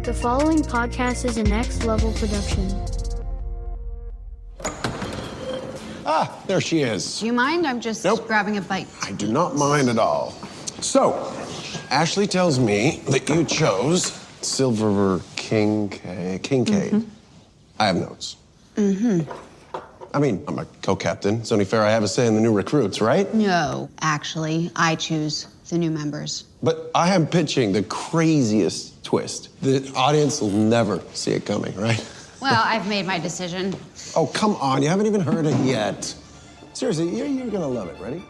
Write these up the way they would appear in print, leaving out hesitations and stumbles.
The following podcast is a next level production. Ah, there she is. Do you mind? I'm just grabbing a bite. I do not mind at all. So, Ashley tells me that you chose Silver Kincaid. Mm-hmm. I have notes. I mean, I'm a co-captain. It's only fair I have a say in the new recruits, right? No, actually, I choose the new members. But I am pitching the craziest twist. The audience will never see it coming, right? Well, I've made my decision. Oh, come on. You haven't even heard it yet. Seriously, you're gonna love it. Ready?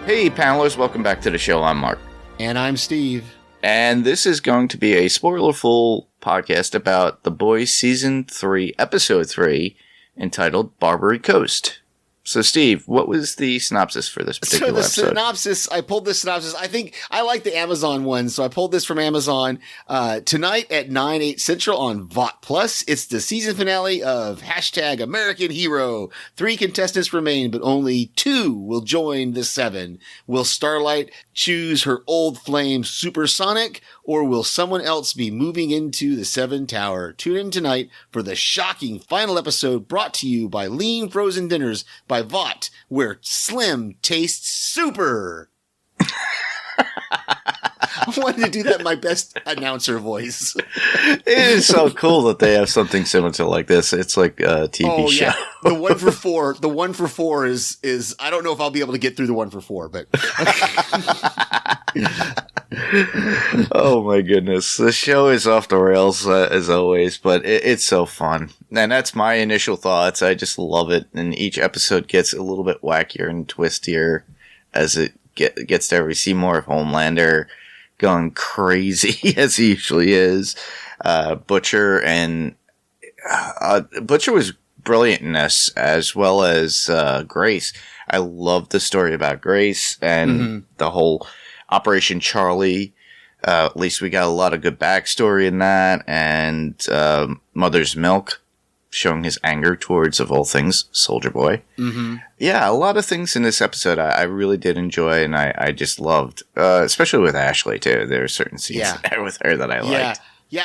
Hey, panelists, welcome back to the show. I'm Mark. And I'm Steve. And this is going to be a spoiler-full podcast about The Boys Season 3, Episode 3, entitled Barbary Coast. So, Steve, what was the synopsis for this particular episode? Synopsis, I pulled this synopsis. I think I like the Amazon one, so I pulled this from Amazon. Tonight at 9/8 Central on VOT Plus, it's the season finale of #American Hero. 3 contestants remain, but only 2 will join the 7. Will Starlight choose her old flame Supersonic, or will someone else be moving into the 7 Tower? Tune in tonight for the shocking final episode brought to you by Lean Frozen Dinners by Vought, where Slim tastes super. I wanted to do that in my best announcer voice. It is so cool that they have something similar to like this. It's like a TV show. Yeah. The 1 for 4. The 1 for 4 is I don't know if I'll be able to get through the 1 for 4, but oh my goodness. The show is off the rails as always, but it's so fun. And that's my initial thoughts. I just love it. And each episode gets a little bit wackier and twistier as it gets there. We see more of Homelander going crazy as he usually is. Butcher was brilliant in this, as well as Grace. I love the story about Grace and the whole Operation Charlie. At least we got a lot of good backstory in that, and Mother's Milk showing his anger towards, of all things, Soldier Boy. Yeah, a lot of things in this episode I really did enjoy, and I just loved, especially with Ashley too. There are certain scenes there with her that I liked. Yeah.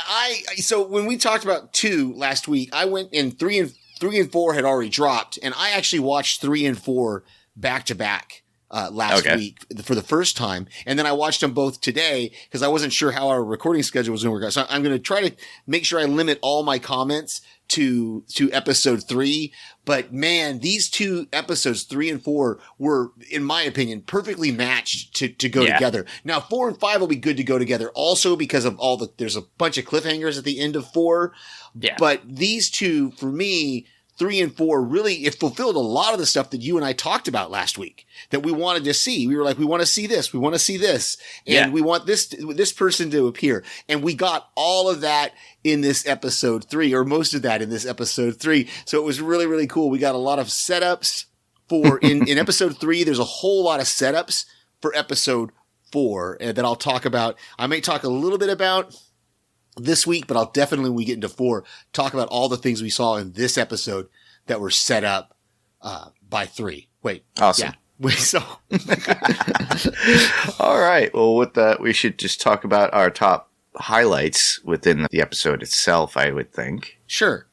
So when we talked about 2 last week, I went in 3 and 4 had already dropped, and I actually watched 3 and 4 back to back. Last week for the first time. And then I watched them both today because I wasn't sure how our recording schedule was going to work out. So I'm going to try to make sure I limit all my comments to episode 3. But man, these 2 episodes, 3 and 4, were, in my opinion, perfectly matched to go together. Now 4 and 5 will be good to go together also because of there's a bunch of cliffhangers at the end of 4. Yeah. But these 2, for me, 3 and 4 really, it fulfilled a lot of the stuff that you and I talked about last week that we wanted to see. We were like, we want to see this. We want to see this. And we want this person to appear. And we got all of that in this episode 3, or most of that in this episode 3. So it was really, really cool. We got a lot of setups for, in episode 3, there's a whole lot of setups for episode 4 that I'll talk about. I may talk a little bit about this week, but I'll definitely, when we get into 4, talk about all the things we saw in this episode that were set up by 3. Wait. Awesome. Yeah. Wait, so. All right. Well, with that, we should just talk about our top highlights within the episode itself, I would think. Sure.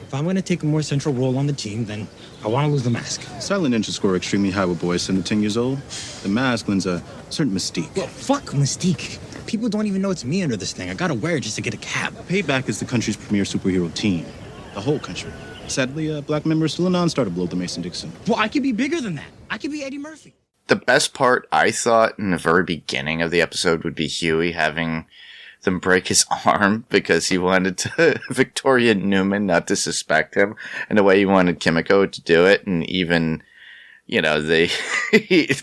If I'm going to take a more central role on the team, then I want to lose the mask. Silent Ninja score extremely high with boys 7 to 10 years old. The mask lends a certain mystique. Well, fuck mystique. People don't even know it's me under this thing. I gotta wear it just to get a cab. Payback is the country's premier superhero team. The whole country. Sadly, black member is still a non-starter below the Mason-Dixon. Well, I could be bigger than that. I could be Eddie Murphy. The best part, I thought, in the very beginning of the episode would be Huey having them break his arm because he wanted to Victoria Newman not to suspect him, and the way he wanted Kimiko to do it, and even, you know,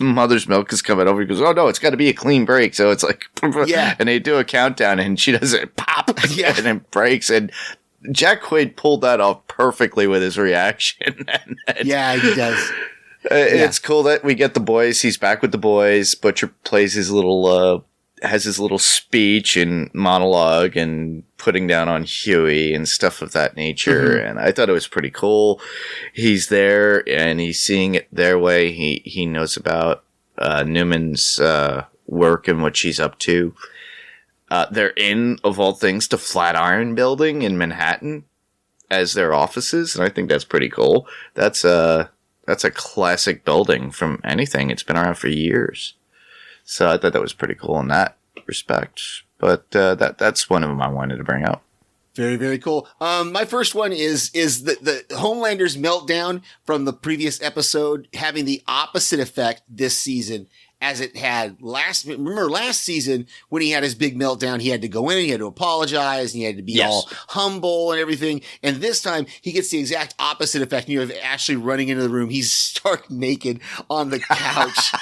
Mother's Milk is coming over. He goes, "Oh no, it's got to be a clean break." So it's like, and they do a countdown, and she does it pop, and it breaks. And Jack Quaid pulled that off perfectly with his reaction. Yeah, he does. It's cool that we get the boys. He's back with the boys. Butcher plays his little, has his little speech and monologue and putting down on Huey and stuff of that nature. Mm-hmm. And I thought it was pretty cool. He's there and he's seeing it their way. He knows about Newman's work and what she's up to. They're in, of all things, the Flatiron Building in Manhattan as their offices, and I think that's pretty cool. That's a classic building from anything. It's been around for years. So I thought that was pretty cool in that respect. But that's one of them I wanted to bring up. Very, very cool. My first one is the Homelander's meltdown from the previous episode having the opposite effect this season as it had remember last season when he had his big meltdown, he had to go in and he had to apologize and he had to be all humble and everything. And this time he gets the exact opposite effect. You have Ashley running into the room. He's stark naked on the couch.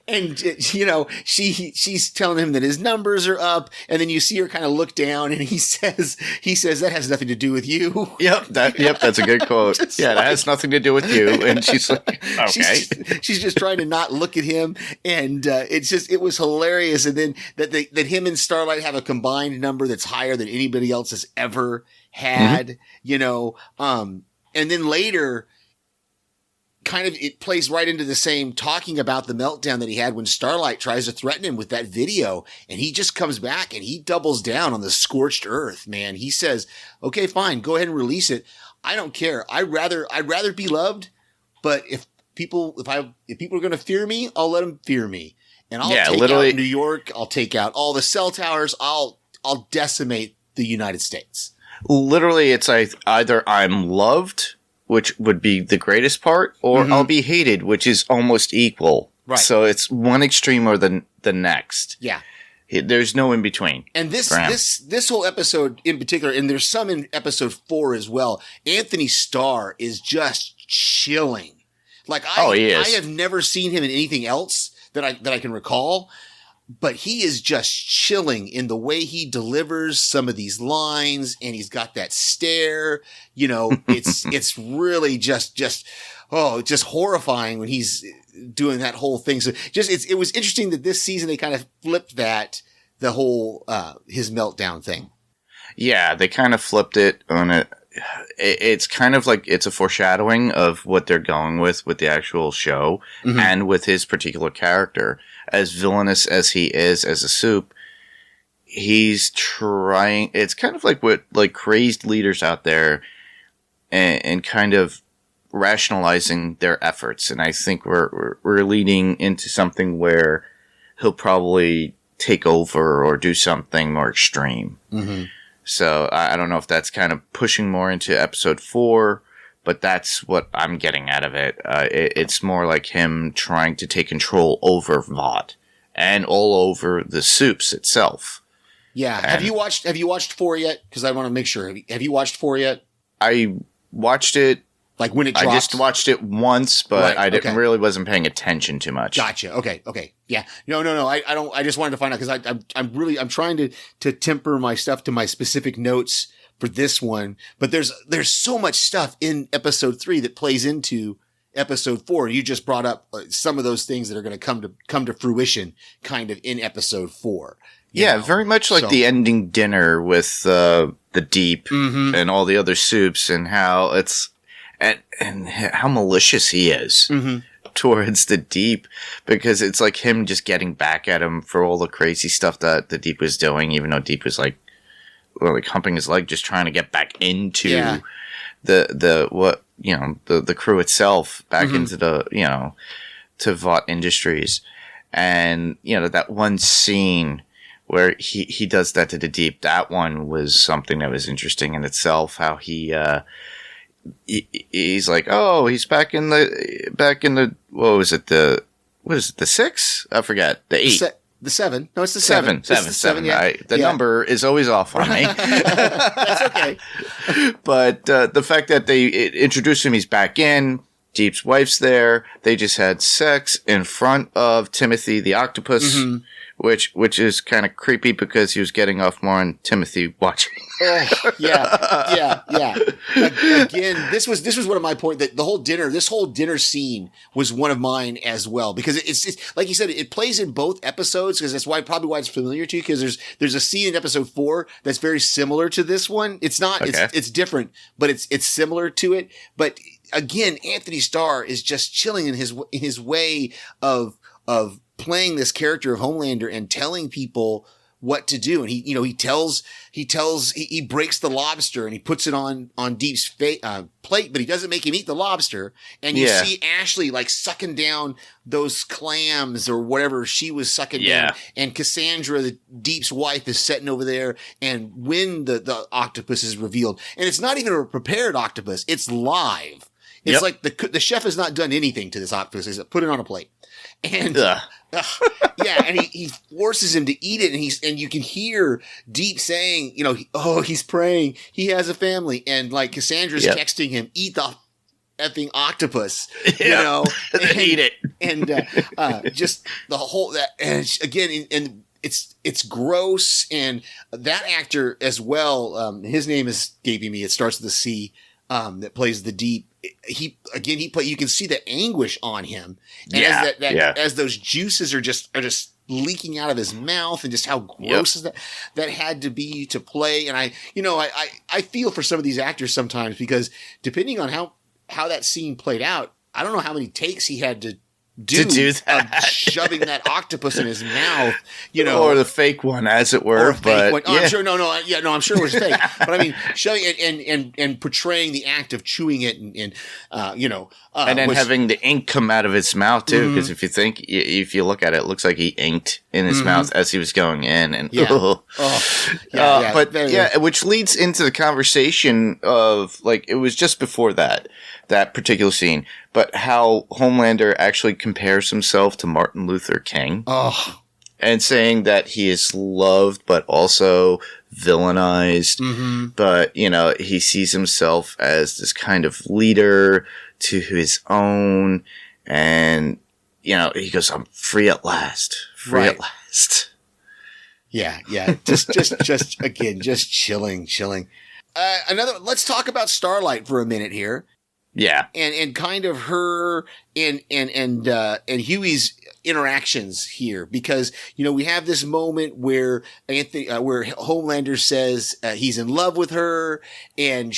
And you know, she's telling him that his numbers are up, and then you see her kind of look down, and he says that has nothing to do with you. Yep, that's a good quote. That has nothing to do with you. And she's like, okay, she's just trying to not look at him, and it was hilarious. And then that him and Starlight have a combined number that's higher than anybody else has ever had. You know, and then later, kind of it plays right into the same talking about the meltdown that he had when Starlight tries to threaten him with that video, and he just comes back and he doubles down on the scorched earth, man. He says, okay, fine, go ahead and release it. I don't care. I'd rather be loved, but if people are going to fear me, I'll let them fear me. And I'll take out New York. I'll take out all the cell towers. I'll decimate the United States. Literally, it's like either I'm loved, which would be the greatest part, or I'll be hated, which is almost equal. Right. So it's one extreme or the next. Yeah. There's no in between. And this whole episode in particular, and there's some in episode 4 as well, Anthony Starr is just chilling. Like he is. I have never seen him in anything else that I can recall. But he is just chilling in the way he delivers some of these lines, and he's got that stare. You know, it's really just horrifying when he's doing that whole thing. So it was interesting that this season they kind of flipped the whole his meltdown thing. Yeah, they kind of flipped it on it. It's kind of like it's a foreshadowing of what they're going with the actual show and with his particular character. As villainous as he is as a Supe, he's trying. It's kind of like what crazed leaders out there and kind of rationalizing their efforts. And I think we're leading into something where he'll probably take over or do something more extreme. Mm-hmm. So I don't know if that's kind of pushing more into episode 4, but that's what I'm getting out of it. It's more like him trying to take control over Vought and all over the Supes itself. Yeah. And have you watched 4 yet? Because I want to make sure. Have you watched 4 yet? I watched it. Like when it dropped? I just watched it once, but I wasn't paying attention too much. Gotcha. Okay. Yeah. No. I just wanted to find out because I'm trying to temper my stuff to my specific notes for this one. But there's so much stuff in episode 3 that plays into episode 4. You just brought up some of those things that are going to come to fruition kind of in episode 4. Yeah, very much like the ending dinner with the Deep and all the other Supes and how it's and how malicious he is towards the Deep, because it's like him just getting back at him for all the crazy stuff that the Deep was doing, even though Deep was like humping his leg, just trying to get back into the crew itself, back into the, to Vought Industries. And, that one scene where he does that to the Deep, that one was something that was interesting in itself, how he's like, oh, he's back in the what is it, the 6? I forget. The 8. The 7. No, it's the 7. 7. Yeah. The number is always off on me. That's okay. But the fact that they introduced him, he's back in. Deep's wife's there. They just had sex in front of Timothy the octopus which is kind of creepy because he was getting off more on Timothy watching. Yeah. Again, this was one of my point that this whole dinner scene was one of mine as well, because it's like you said, it plays in both episodes, because that's probably why it's familiar to you, because there's a scene in episode 4 that's very similar to this one. It's not, it's different, but it's similar to it. But again, Anthony Starr is just chilling in his way of playing this character of Homelander and telling people what to do. And he breaks the lobster and he puts it on Deep's plate, but he doesn't make him eat the lobster. And you see Ashley like sucking down those clams or whatever she was sucking down. And Cassandra, the Deep's wife, is sitting over there. And when the octopus is revealed, and it's not even a prepared octopus, it's live. It's like the chef has not done anything to this octopus. He's put it on a plate. And and he forces him to eat it, and you can hear Deep saying, he's praying, he has a family, and like Cassandra's texting him, eat the effing octopus, and, eat it, and just the whole that, and again, and it's gross, and that actor as well. His name is escaping me. It starts with a C. That plays the Deep. You can see the anguish on him, and as those juices are just leaking out of his mouth, and just how gross is that had to be to play. And I feel for some of these actors sometimes, because depending on how that scene played out, I don't know how many takes he had to do that. Shoving that octopus in his mouth, or the fake one, as it were. I'm sure. I'm sure it was fake. But I mean, showing it and portraying the act of chewing it, and then having the ink come out of his mouth too. Because if you look at it, it looks like he inked in his mouth as he was going in, and which leads into the conversation of, like, it was just before that particular scene, but how Homelander actually compares himself to Martin Luther King. And saying that he is loved, but also villainized. But, he sees himself as this kind of leader to his own. And, he goes, I'm free at last. At last. Yeah. Just again, just chilling. Let's talk about Starlight for a minute here. Yeah. And kind of her and Huey's interactions here, because, we have this moment where where Homelander says he's in love with her, and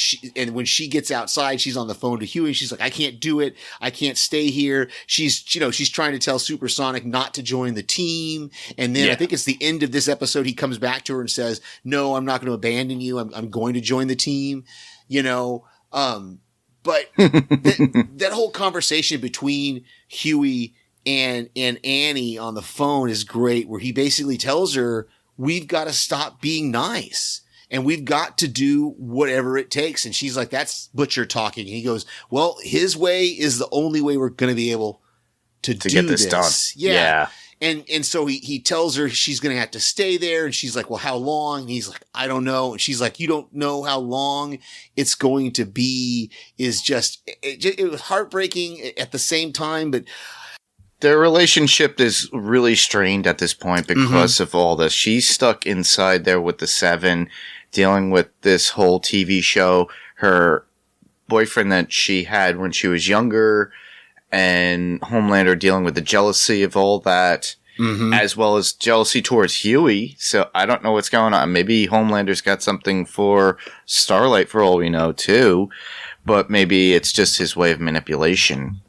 when she gets outside, she's on the phone to Huey. She's like, I can't do it. I can't stay here. She's trying to tell Supersonic not to join the team. And then I think it's the end of this episode, he comes back to her and says, no, I'm not going to abandon you. I'm going to join the team, But that whole conversation between Huey and Annie on the phone is great, where he basically tells her, we've got to stop being nice and we've got to do whatever it takes. And she's like, that's Butcher talking. And he goes, well, his way is the only way we're going to be able to get this done. Yeah. And so he tells her she's going to have to stay there. And she's like, well, how long? And he's like, I don't know. And she's like, you don't know how long it's going to be. It was heartbreaking at the same time, but their relationship is really strained at this point because of all this. She's stuck inside there with the Seven, dealing with this whole TV show. Her boyfriend that she had when she was younger, and Homelander dealing with the jealousy of all that, as well as jealousy towards Huey. So I don't know what's going on. Maybe Homelander's got something for Starlight for all we know too, but maybe it's just his way of manipulation.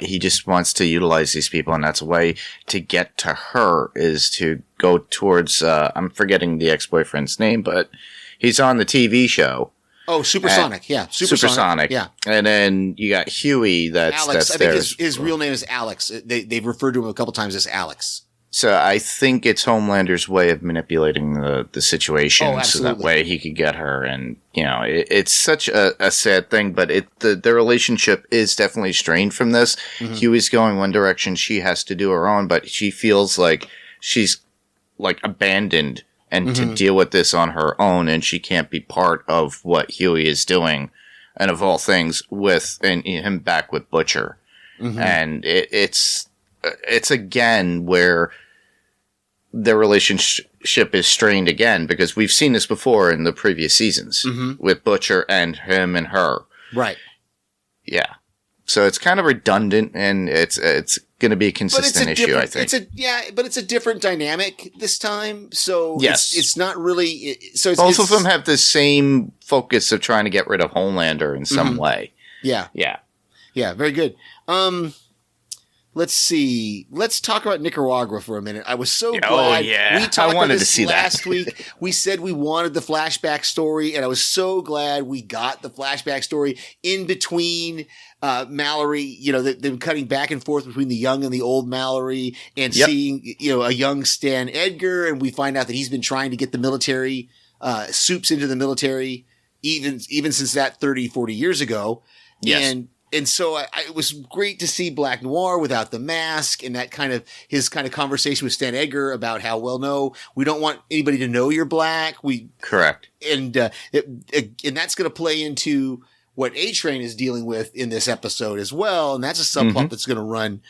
He just wants to utilize these people, and that's a way to get to her, is to go towards, I'm forgetting the ex-boyfriend's name, but he's on the TV show. Oh, Supersonic. Supersonic. Yeah. And then you got Huey. Alex. I think his real name is Alex. They've referred to him a couple times as Alex. So I think it's Homelander's way of manipulating the situation, so that way he could get her. And it's such a sad thing, but the relationship is definitely strained from this. Huey's going one direction; she has to do her own, but she feels like she's like abandoned and to deal with this on her own, and she can't be part of what Huey is doing, and of all things, and him back with Butcher. And it's again where their relationship is strained again, because we've seen this before in the previous seasons with Butcher and him and her. Right. Yeah. So it's kind of redundant, and it's going to be a consistent issue, I think. But it's a different dynamic this time. So yes. it's not really. So both of them have the same focus of trying to get rid of Homelander in some way. Yeah. Yeah. Yeah. Very good. Let's see. Let's talk about Nicaragua for a minute. I was so glad. Oh, yeah. We talked I wanted about this to see last that. week. We said we wanted the flashback story, and I was so glad we got the flashback story in between Mallory, them cutting back and forth between the young and the old Mallory, and seeing, a young Stan Edgar, and we find out that he's been trying to get the military, Supes into the military, even since that 30, 40 years ago. Yes. And so it was great to see Black Noir without the mask, and that his conversation with Stan Edgar about how, well, no, we don't want anybody to know you're black. Correct. And that's going to play into what A-Train is dealing with in this episode as well. And that's a subplot that's going to run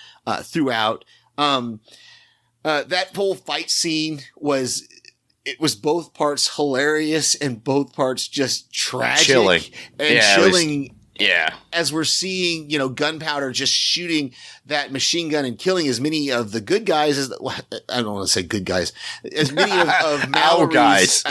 throughout. That whole fight scene was both parts hilarious and both parts just tragic chilling. Chilling. Yeah. As we're seeing, Gunpowder just shooting that machine gun and killing as many of the good guys I don't want to say good guys, as many of Mallory's,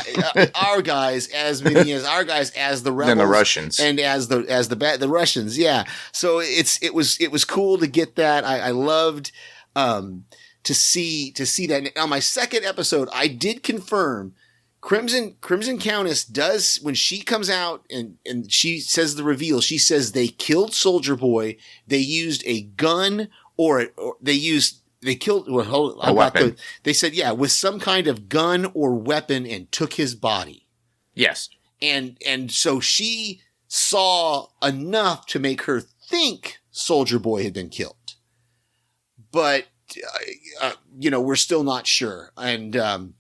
our guys, as many as our guys, as the rebels, and the Russians, and as the Russians. Yeah. So it was cool to get that. I loved, to see that. On my second episode, I did confirm Crimson Countess does, when she comes out and she says the reveal, she says they killed Soldier Boy. They used a gun they killed a weapon. They said, with some kind of gun or weapon, and took his body. Yes. And so she saw enough to make her think Soldier Boy had been killed. But, we're still not sure. And,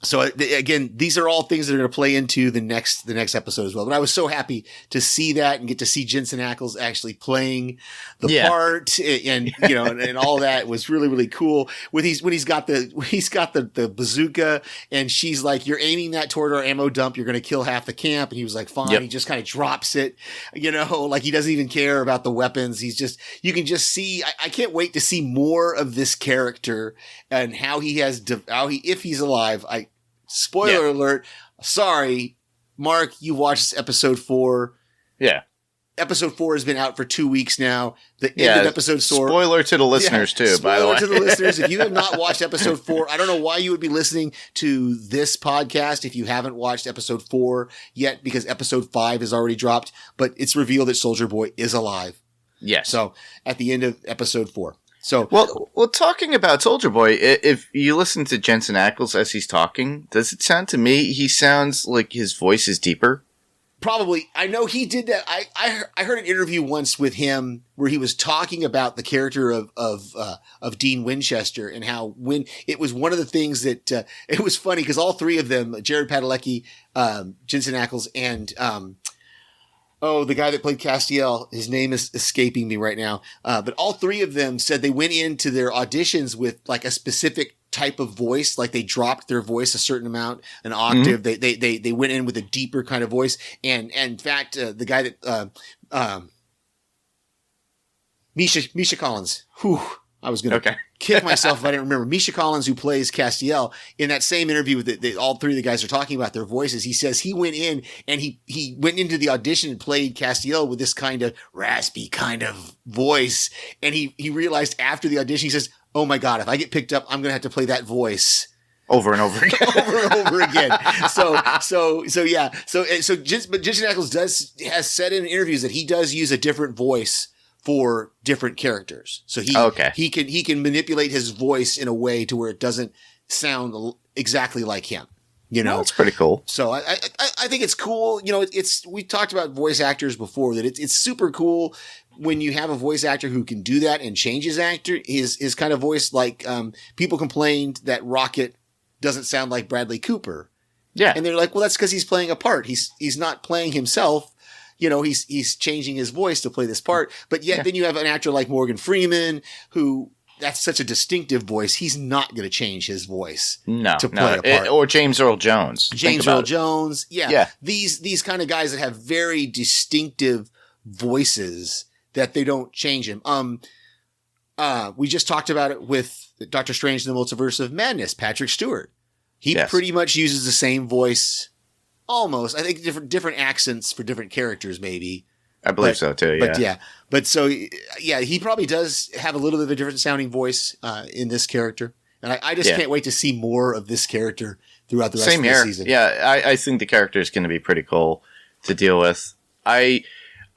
so again, these are all things that are going to play into the next episode as well. But I was so happy to see that and get to see Jensen Ackles actually playing the part, and and all that was really, really cool. When he's got the bazooka, and she's like, "You're aiming that toward our ammo dump. You're going to kill half the camp." And he was like, "Fine." He just kind of drops it, like he doesn't even care about the weapons. You can just see. I can't wait to see more of this character and how if he's alive. Spoiler alert. Sorry, Mark, you watched episode 4. Yeah. Episode 4 has been out for 2 weeks now. The end of episode 4. Spoiler to the listeners, too, by the way. Spoiler to the listeners. If you have not watched episode 4, I don't know why you would be listening to this podcast if you haven't watched episode 4 yet, because episode 5 is already dropped. But it's revealed that Soldier Boy is alive. Yes. So, at the end of episode 4. So well, talking about Soldier Boy, if you listen to Jensen Ackles as he's talking, does it sound to me he sounds like his voice is deeper? Probably. I know he did that. I heard an interview once with him where he was talking about the character of Dean Winchester, and how when it was one of the things that it was funny because all three of them, Jared Padalecki, Jensen Ackles, and the guy that played Castiel, his name is escaping me right now. But all three of them said they went into their auditions with like a specific type of voice, like they dropped their voice a certain amount, an octave. They went in with a deeper kind of voice. And in fact, the guy that Misha Collins, I was going to kick myself if I didn't remember. Misha Collins, who plays Castiel, in that same interview with all three of the guys are talking about their voices. He says he went in and he went into the audition and played Castiel with this kind of raspy kind of voice. And he realized after the audition, he says, "Oh my God, if I get picked up, I'm going to have to play that voice over and over again." over and over again. But Jensen Ackles has said in interviews that he does use a different voice for different characters. So he can manipulate his voice in a way to where it doesn't sound exactly like him. That's pretty cool. So I think it's cool. We talked about voice actors before, that it's super cool when you have a voice actor who can do that and change his kind of voice. Like, people complained that Rocket doesn't sound like Bradley Cooper. Yeah. And they're like, well, that's because he's playing a part. He's not playing himself. He's changing his voice to play this part. But yet then you have an actor like Morgan Freeman who that's such a distinctive voice. He's not going to change his voice to play no. a part. Or James Earl Jones. James Earl Jones. Yeah. These kind of guys that have very distinctive voices that they don't change him. We just talked about it with Doctor Strange in the Multiverse of Madness, Patrick Stewart. He pretty much uses the same voice almost. I think different accents for different characters maybe. I believe so too, yeah. He probably does have a little bit of a different sounding voice in this character. And I just can't wait to see more of this character throughout the rest of the season. Yeah, I think the character is going to be pretty cool to deal with.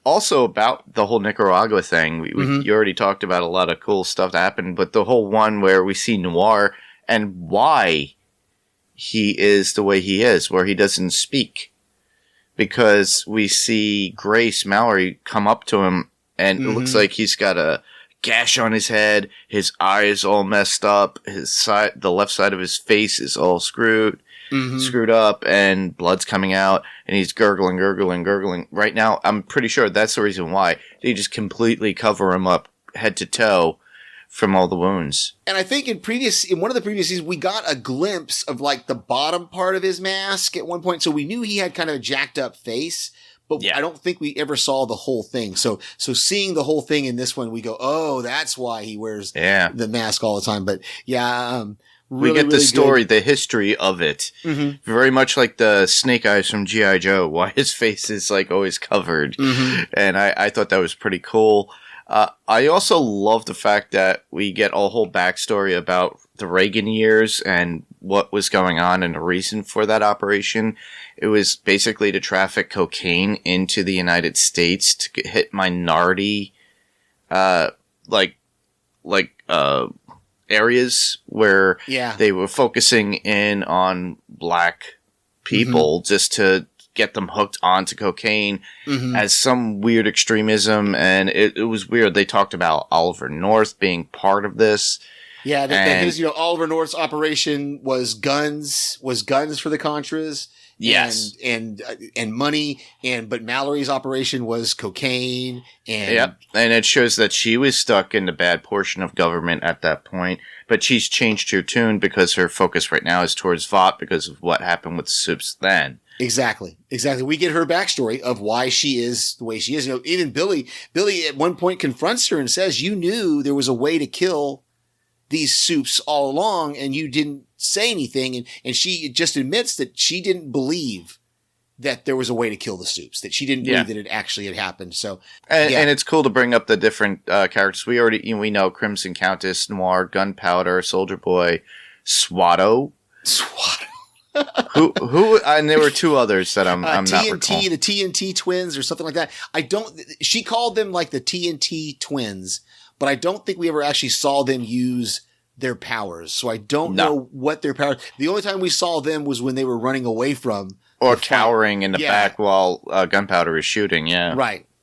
Also, about the whole Nicaragua thing, you already talked about a lot of cool stuff that happened, but the whole one where we see Noir and why he is the way he is, where he doesn't speak. Because we see Grace, Mallory, come up to him, and it looks like he's got a gash on his head, his eyes all messed up, the left side of his face is all screwed up, and blood's coming out, and he's gurgling. Right now, I'm pretty sure that's the reason why. They just completely cover him up head to toe from all the wounds. And I think in one of the previous seasons, we got a glimpse of like the bottom part of his mask at one point. So we knew he had kind of a jacked up face, but I don't think we ever saw the whole thing. So seeing the whole thing in this one, we go, oh, that's why he wears the mask all the time. But really, we get the really story, good. the history of it. Very much like the Snake Eyes from G.I. Joe, why his face is like always covered. And I thought that was pretty cool. I also love the fact that we get a whole backstory about the Reagan years and what was going on and the reason for that operation. It was basically to traffic cocaine into the United States to hit minority, areas where they were focusing in on black people just to get them hooked onto cocaine as some weird extremism. And it was weird. They talked about Oliver North being part of this. Yeah, his, Oliver North's operation was guns for the Contras. Yes. And money. But Mallory's operation was cocaine. And it shows that she was stuck in the bad portion of government at that point. But she's changed her tune because her focus right now is towards Vought because of what happened with Supes then. Exactly. We get her backstory of why she is the way she is. Even Billy at one point confronts her and says, you knew there was a way to kill these Supes all along and you didn't say anything. And she just admits that she didn't believe that there was a way to kill the Supes, that she didn't believe that it actually had happened. So, and it's cool to bring up the different characters. We know Crimson Countess, Noir, Gunpowder, Soldier Boy, Swatto. who and there were two others that I'm not recalling. The TNT twins or something like that. She called them like the TNT twins, but I don't think we ever actually saw them use their powers. So I don't know what their powers. The only time we saw them was when they were running away from or cowering in the back while Gunpowder is shooting. Yeah.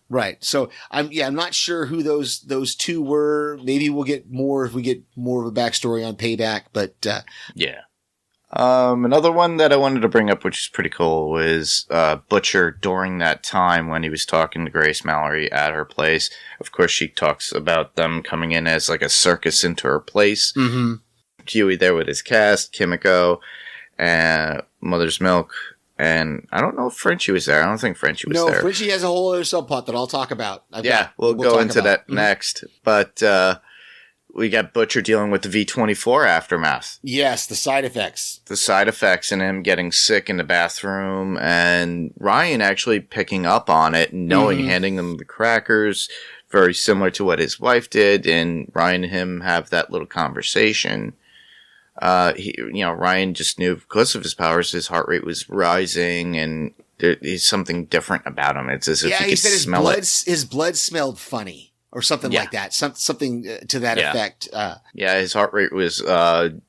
Right. So I'm not sure who those two were. Maybe we'll get more if we get more of a backstory on Payback, but another one that I wanted to bring up, which is pretty cool, was Butcher during that time when he was talking to Grace Mallory at her place. Of course, she talks about them coming in as like a circus into her place. Huey there with his cast, Kimiko, and Mother's Milk. And I don't know if Frenchie was there. I don't think Frenchie was there. No, Frenchie has a whole other subplot that I'll talk about. We'll go into that next. But we got Butcher dealing with the V-24 aftermath. Yes, the side effects. The side effects and him getting sick in the bathroom and Ryan actually picking up on it and handing them the crackers, very similar to what his wife did, and Ryan and him have that little conversation. Ryan just knew because of his powers, his heart rate was rising and there's something different about him. It's as if he could smell it. His blood smelled funny. Or something like that. Something to that effect. His heart rate was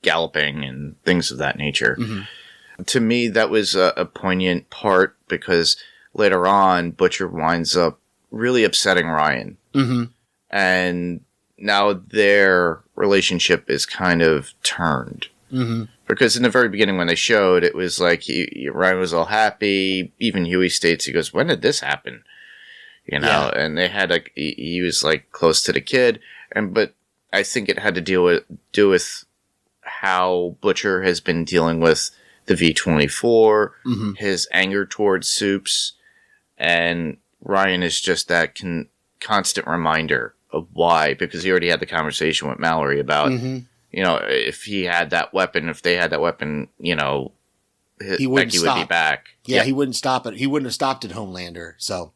galloping and things of that nature. To me, that was a poignant part because later on, Butcher winds up really upsetting Ryan. And now their relationship is kind of turned. Because in the very beginning when they showed, it was like Ryan was all happy. Even Huey states, he goes, when did this happen? And they had he was like close to the kid, but I think it had to do with how Butcher has been dealing with the V-24, his anger towards Supes, and Ryan is just that constant reminder of why, because he already had the conversation with Mallory about, if he had that weapon, if they had that weapon, he wouldn't Becky would be back. Yeah, he wouldn't stop it. He wouldn't have stopped at Homelander. So,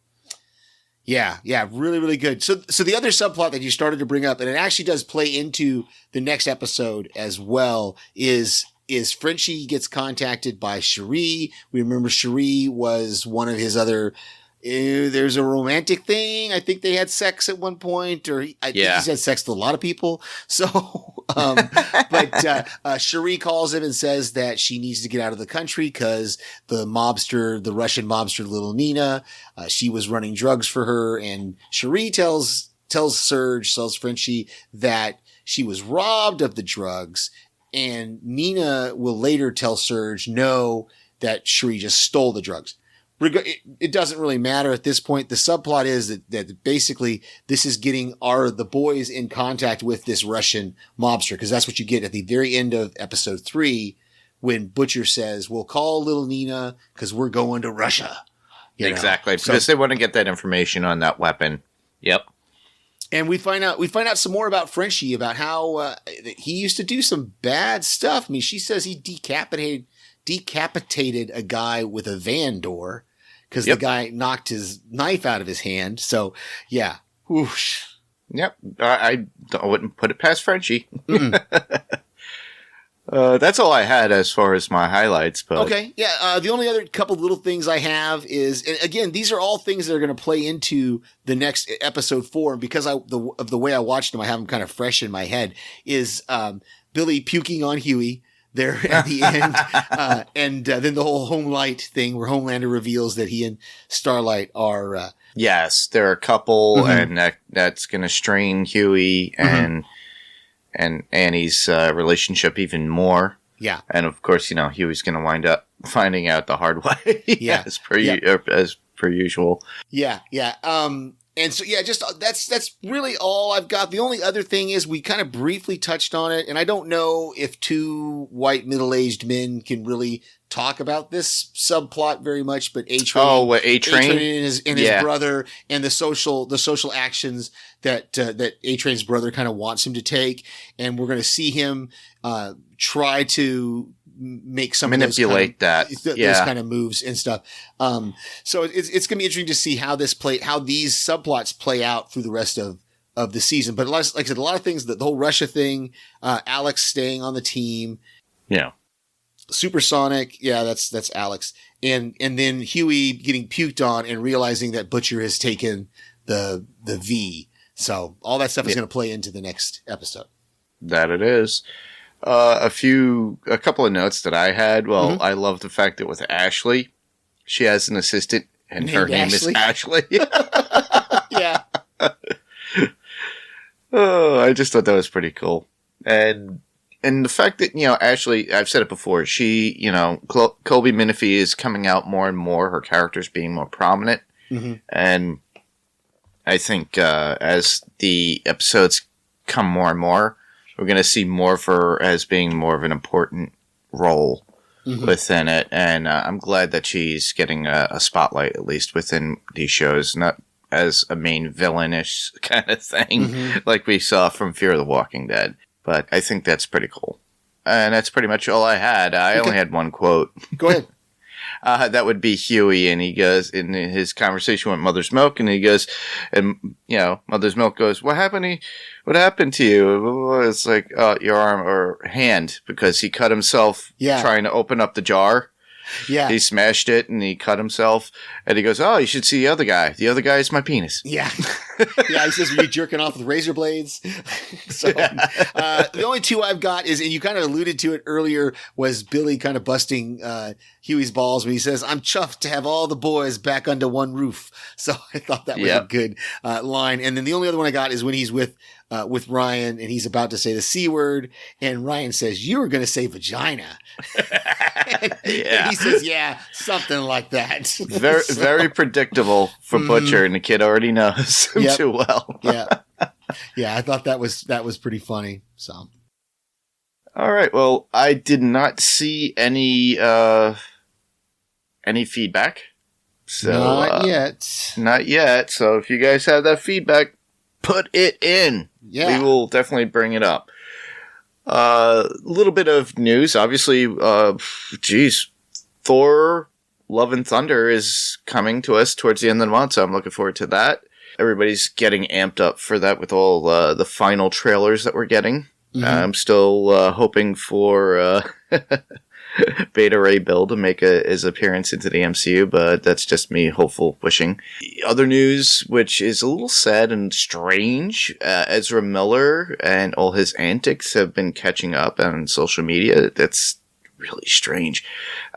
yeah, really, really good. So the other subplot that you started to bring up, and it actually does play into the next episode as well, is Frenchie gets contacted by Cherie. We remember Cherie was one of his other. There's a romantic thing. I think they had sex at one point, or I think he's had sex with a lot of people. So, but Cherie calls him and says that she needs to get out of the country because the Russian mobster, Little Nina, she was running drugs for her, and Cherie tells Frenchie that she was robbed of the drugs, and Nina will later tell Serge no, that Cherie just stole the drugs. It doesn't really matter at this point. The subplot is that basically this is getting the boys in contact with this Russian mobster, because that's what you get at the very end of episode 3 when Butcher says, "We'll call Little Nina because we're going to Russia." Exactly, because they want to get that information on that weapon. Yep. And we find out some more about Frenchie, about how he used to do some bad stuff. I mean, she says he decapitated a guy with a van door because the guy knocked his knife out of his hand. So, yeah. Whoosh. Yep. I wouldn't put it past Frenchie. That's all I had as far as my highlights. But okay. Yeah. The only other couple little things I have is, and again, these are all things that are going to play into the next episode 4. And because of the way I watched them, I have them kind of fresh in my head, is Billy puking on Huey there at the end. And then the whole Homelight thing where Homelander reveals that he and Starlight are... yes, they're a couple, and that's going to strain Huey and Annie's relationship even more. Yeah. And of course, Huey's going to wind up finding out the hard way. As per usual. Yeah. And so, just that's really all I've got. The only other thing is we kind of briefly touched on it, and I don't know if two white middle-aged men can really talk about this subplot very much, but A-Train. Oh, what, A-Train? A-Train and his brother, and the social actions that A-Train's brother kind of wants him to take. And we're going to see him try to make some manipulate those kind of moves and stuff. So it's going to be interesting to see how these subplots play out through the rest of the season. But like I said, a lot of things, the whole Russia thing, Alex staying on the team. Yeah. Supersonic. Yeah, that's Alex. And then Huey getting puked on and realizing that Butcher has taken the V. So all that stuff is going to play into the next episode. That it is. A couple of notes that I had. Well, I love the fact that with Ashley, she has an assistant and her name is Ashley. Yeah. Oh, I just thought that was pretty cool. And the fact that, Ashley, I've said it before, she, Colby Minifie is coming out more and more, her character's being more prominent. And I think as the episodes come more and more, we're going to see more of her as being more of an important role within it. And I'm glad that she's getting a spotlight, at least within these shows, not as a main villainish kind of thing like we saw from Fear of the Walking Dead. But I think that's pretty cool. And that's pretty much all I had. I only had one quote. Go ahead. That would be Huey, and he goes in his conversation with Mother's Milk, and he goes, and Mother's Milk goes, "What happened to you?" It's like, your arm or hand, because he cut himself trying to open up the jar. Yeah. He smashed it and he cut himself. And he goes, "Oh, you should see the other guy. The other guy is my penis." Yeah. Yeah, he says, "Were you jerking off with razor blades?" So, the only two I've got is, and you kind of alluded to it earlier, was Billy kind of busting Huey's balls when he says, "I'm chuffed to have all the boys back under one roof." So I thought that was a good line. And then the only other one I got is when he's with Ryan and he's about to say the C word, and Ryan says, "You were going to say vagina." And he says, "Yeah, something like that." Very predictable for Butcher, and the kid already knows him too well. Yeah. I thought that was pretty funny. So, all right. Well, I did not see any feedback. So, not yet. Not yet. So if you guys have that feedback, put it in. Yeah. We will definitely bring it up. A little bit of news. Obviously, Thor Love and Thunder is coming to us towards the end of the month, so I'm looking forward to that. Everybody's getting amped up for that with all the final trailers that we're getting. Mm-hmm. I'm still hoping for Beta Ray Bill to make his appearance into the MCU, but that's just me hopeful wishing. Other news, which is a little sad and strange, Ezra Miller and all his antics have been catching up on social media. That's really strange.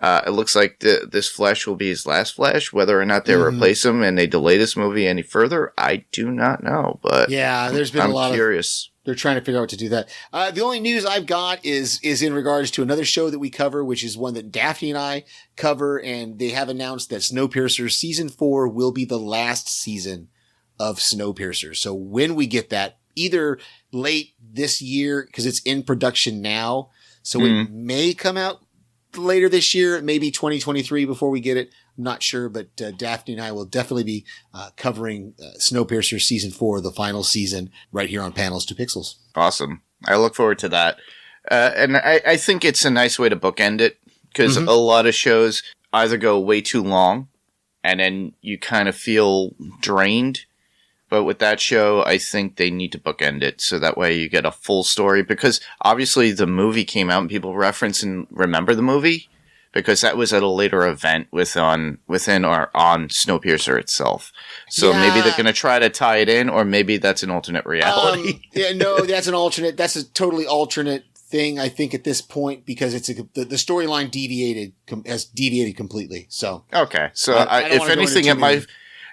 It looks like this Flash will be his last Flash. Whether or not they replace him and they delay this movie any further, I do not know. But yeah, there's been I'm a lot curious. They're trying to figure out what to do that. The only news I've got is in regards to another show that we cover, which is one that Daphne and I cover, and they have announced that Snowpiercer season 4 will be the last season of Snowpiercer. So when we get that, either late this year, because it's in production now, so it may come out later this year, maybe 2023 before we get it. I'm not sure, but Daphne and I will definitely be covering Snowpiercer season 4, the final season, right here on Panels 2 Pixels. Awesome. I look forward to that. And I think it's a nice way to bookend it, because a lot of shows either go way too long and then you kind of feel drained. But with that show, I think they need to bookend it so that way you get a full story, because obviously the movie came out and people reference and remember the movie because that was at a later event within or on Snowpiercer itself. So maybe they're going to try to tie it in, or maybe that's an alternate reality. No, that's an alternate. That's a totally alternate thing, I think, at this point, because it's the storyline has deviated completely. So okay, so if anything,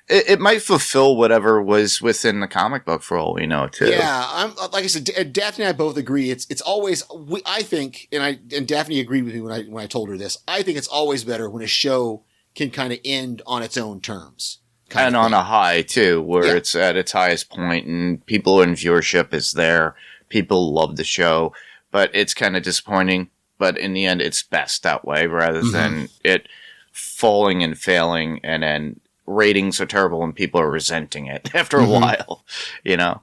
it might fulfill whatever was within the comic book for all we know, too. Yeah, like I said, Daphne and I both agree. It's always, I think, and Daphne agreed with me when I told her this. I think it's always better when a show can kind of end on its own terms, and on a high too, where it's at its highest point, and people in viewership is there. People love the show, but it's kind of disappointing. But in the end, it's best that way, rather than it falling and failing, and then ratings are terrible and people are resenting it after a while, you know?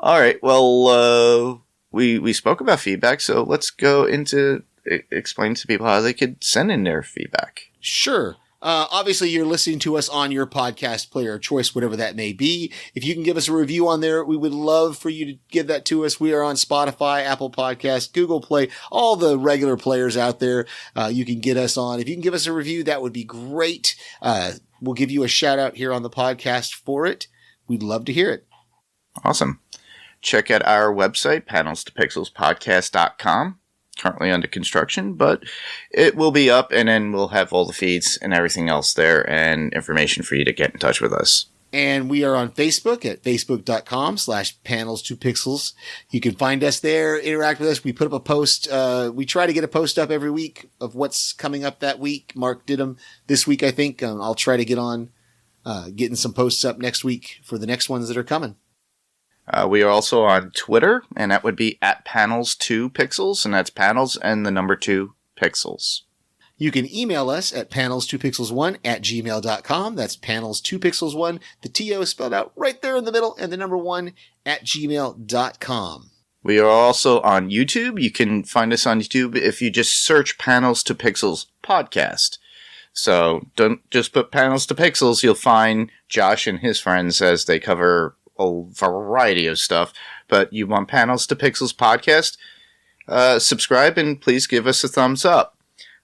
All right. Well, we spoke about feedback, so let's go into explain to people how they could send in their feedback. Sure. Obviously, you're listening to us on your podcast player of choice, whatever that may be. If you can give us a review on there, we would love for you to give that to us. We are on Spotify, Apple Podcasts, Google Play, all the regular players out there. You can get us on. If you can give us a review, that would be great. We'll give you a shout out here on the podcast for it. We'd love to hear it. Awesome. Check out our website, panels2pixelspodcast.com. Currently under construction, but it will be up, and then we'll have all the feeds and everything else there and information for you to get in touch with us. And we are on Facebook at facebook.com/panels2pixels. You can find us there, interact with us. We put up a post. We try to get a post up every week of what's coming up that week. Mark did them this week, I think. I'll try to get on getting some posts up next week for the next ones that are coming. We are also on Twitter, and that would be at panels2pixels, and that's panels and the number 2 pixels. You can email us at panels2pixels1@gmail.com. That's panels2pixels1. The TO is spelled out right there in the middle, and the number 1@gmail.com. We are also on YouTube. You can find us on YouTube if you just search Panels to Pixels Podcast. So don't just put Panels to Pixels. You'll find Josh and his friends as they cover a variety of stuff. But you want Panels to Pixels Podcast? Subscribe and please give us a thumbs up.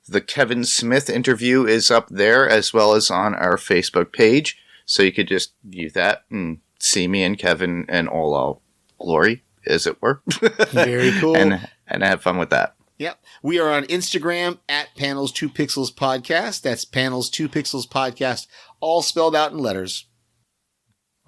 The Kevin Smith interview is up there as well as on our Facebook page. So you could just view that and see me and Kevin and all our glory, as it were. Very cool. and have fun with that. Yep. We are on Instagram at Panels2Pixels Podcast. That's Panels2Pixels Podcast, all spelled out in letters.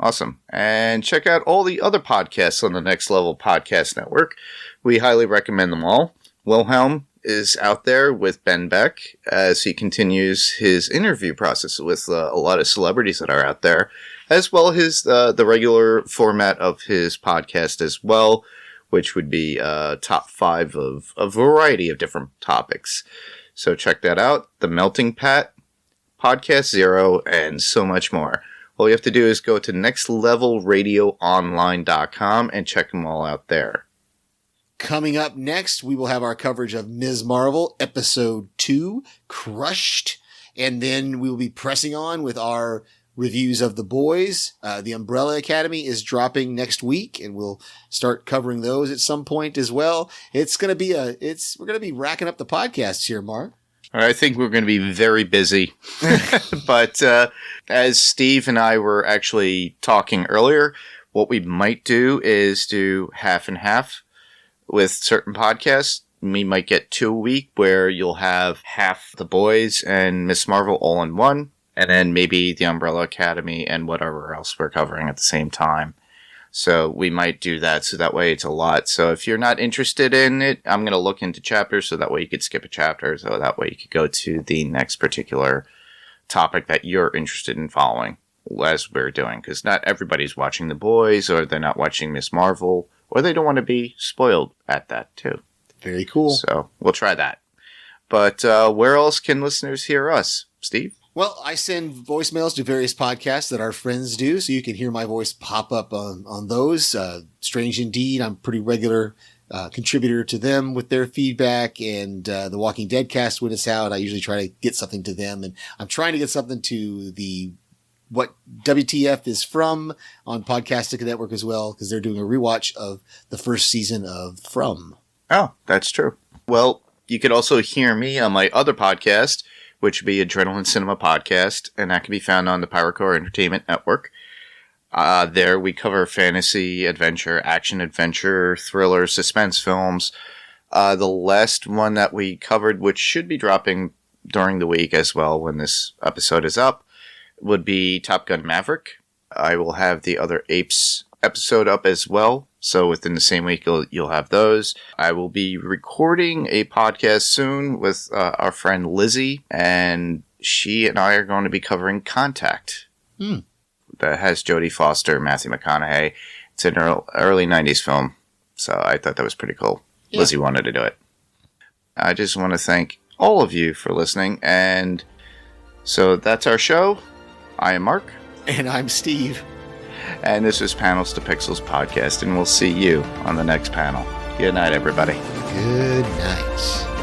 Awesome. And check out all the other podcasts on the Next Level Podcast Network. We highly recommend them all. Wilhelm is out there with Ben Beck as he continues his interview process with a lot of celebrities that are out there. as well as the regular format of his podcast as well, which would be top 5 of a variety of different topics. So check that out. The Melting Pat, Podcast Zero, and so much more. All you have to do is go to nextlevelradioonline.com and check them all out there. Coming up next, we will have our coverage of Ms. Marvel, Episode 2, Crushed. And then we will be pressing on with our reviews of The Boys. The Umbrella Academy is dropping next week, and we'll start covering those at some point as well. It's going to be we're going to be racking up the podcasts here, Mark. I think we're going to be very busy. But as Steve and I were actually talking earlier, what we might do is do half and half with certain podcasts. We might get 2 a week where you'll have half The Boys and Miss Marvel all in one, and then maybe the Umbrella Academy and whatever else we're covering at the same time. So we might do that, so that way it's a lot. So if you're not interested in it, I'm going to look into chapters, so that way you could skip a chapter, so that way you could go to the next particular topic that you're interested in following, as we're doing. Because not everybody's watching The Boys, or they're not watching Miss Marvel, or they don't want to be spoiled at that, too. Very cool. So we'll try that. But where else can listeners hear us, Steve? Well, I send voicemails to various podcasts that our friends do, so you can hear my voice pop up on those. Strange Indeed, I'm a pretty regular contributor to them with their feedback, and the Walking Dead cast when it's out, I usually try to get something to them, and I'm trying to get something to what WTF is from on Podcastica Network as well, because they're doing a rewatch of the first season of From. Oh, that's true. Well, you could also hear me on my other podcast, which would be Adrenaline Cinema Podcast, and that can be found on the Pyrocore Entertainment Network. There we cover fantasy, adventure, action-adventure, thriller, suspense films. The last one that we covered, which should be dropping during the week as well when this episode is up, would be Top Gun Maverick. I will have the other Apes episode up as well, so within the same week you'll have those. I will be recording a podcast soon with our friend Lizzie, and she and I are going to be covering Contact. That has Jodie Foster, Matthew McConaughey. It's an early 90s film, so I thought that was pretty cool. Yeah. Lizzie wanted to do it. I just want to thank all of you for listening, and so that's our show. I am Mark. And I'm Steve. And this is Panels to Pixels podcast, and we'll see you on the next panel. Good night, everybody. Good night.